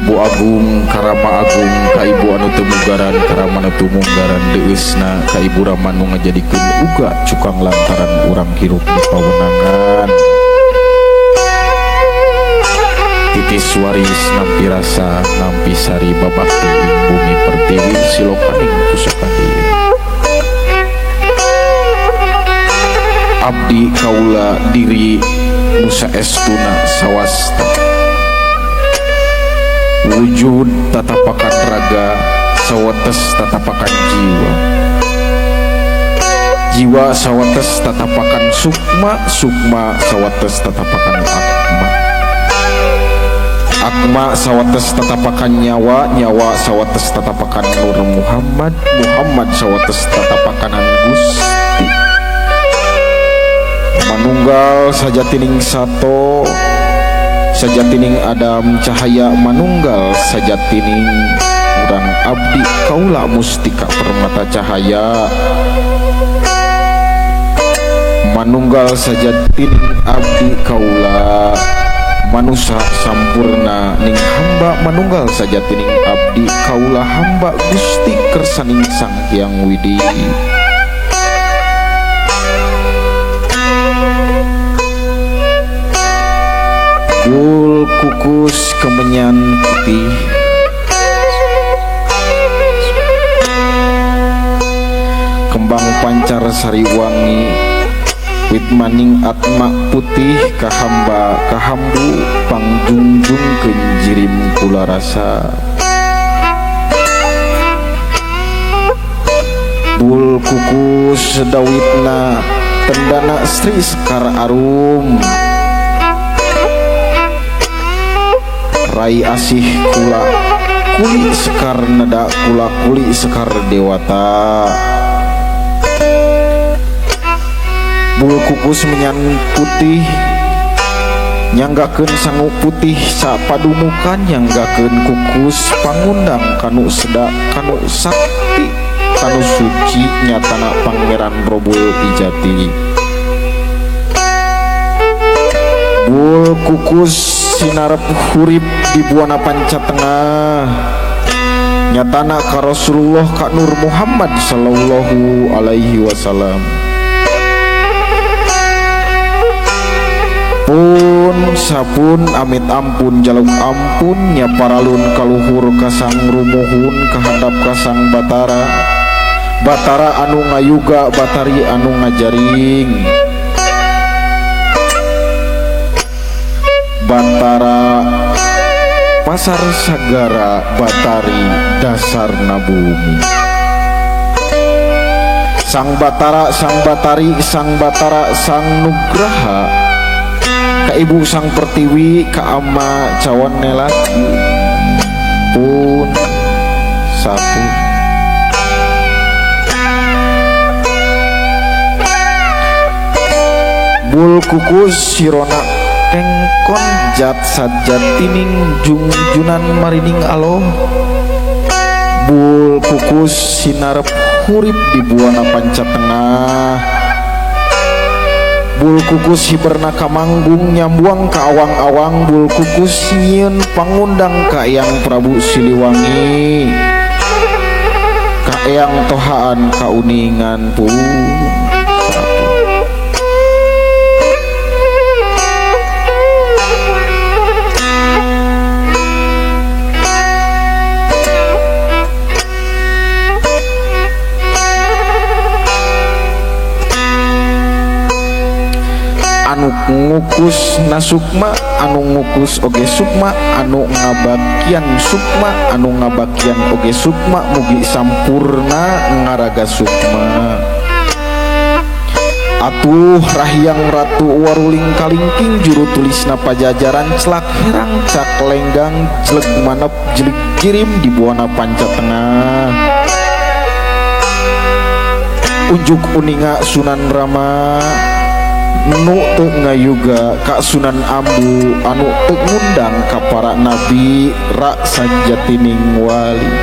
Ibu Agung Karama Agung ka Ibu anu temugaran Karama anu tumunggaran deusna ka Ibu Rama nu ngajadikeun uga cukang lantaran urang hirup di pawenangan titis waris nampi rasa nampi sari babakti ing bumi pertiwi silokaning pusakan ieu abdi kaula diri nusa estuna sawasta wujud tatapakan raga sawates tatapakan jiwa jiwa sawates tatapakan sukma sukma sawates tatapakan akma akma sawates tatapakan nyawa nyawa sawates tatapakan Nur Muhammad Muhammad sawates tatapakan Gusti manunggal sajatining sato sajatining Adam cahaya manunggal sajatining urang abdi kaula mustika permata cahaya manunggal sajatining abdi kaula manusia sampurna ning hamba manunggal sajatining abdi kaula hamba Gusti kersaning Sang Hyang Widi Bul kukus kemenyan putih kembang pancar sari wangi wit maning atma putih kahamba kahambu pangjungjung kenjirim kula rasa bul kukus sedawitna tendana Sri Sekar Arum rai asih kula kuli sekar nada kula kuli sekar dewata bul kukus menyan putih nyanggakeun sangu putih sapadumukan nyanggakeun kukus pangundang kanu seda kanu sakti kanu suci nyatana Pangeran Robul Ijati bul kukus sinarep hurip di buana panca tengah nyatana ka Rasulullah ka Nur Muhammad sallallahu alaihi wasallam pun sapun amit ampun jaluk ampun nya paralun kaluhur kasang rumuhun kahadap kasang batara batara anu ngayuga batari anu ngajaring Batara pasar sagara batari dasar bumi sang batara sang batari sang batara sang nugraha ka ibu sang pertiwi ka ama cawan nelaki pun satu bul kukus sirona kengkon jat sajatining jungjunan marining aloh bul kukus sinarep hurip di buana panca tengah bul kukus hiberna kamanggung nyambuang ka awang-awang bul kukus nyieun pangundang ka Eyang Prabu Siliwangi ka Eyang Tohaan kauningan pun anu ngukus nasukma anu ngukus oge sukma anu ngabakian sukma anu ngabakian oge sukma mugi sampurna ngaraga sukma atuh rahyang ratu waruling kalingking juru tulisna pajajaran celak herang cak lenggang jeleg manep jelik jirim di buana panca tengah unjuk uninga Sunan Rama nu teu ngayuga ka Sunan Ambu anu teu ngundang ka para nabi rak sajatining wali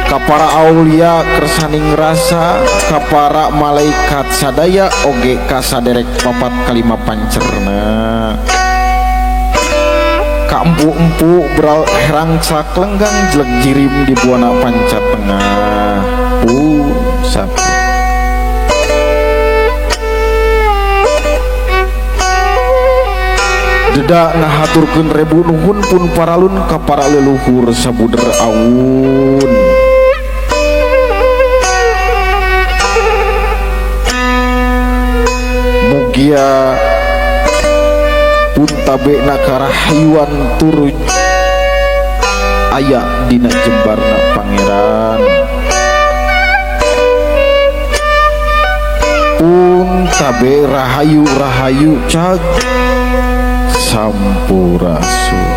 ka para aulia kersaning rasa ka para malaikat sadaya oge ka saderek papat kalima pancerna ka empu-empu beral herang saklenggang jelek jirim di buana panca tengah sapi dedak ngahaturkeun rebu nuhun pun paralun ka para leluhur sabuder awun mugia pun tabekna karahayuan turuj aya dina jembarna pangeran pun tabe rahayu cag sampurasun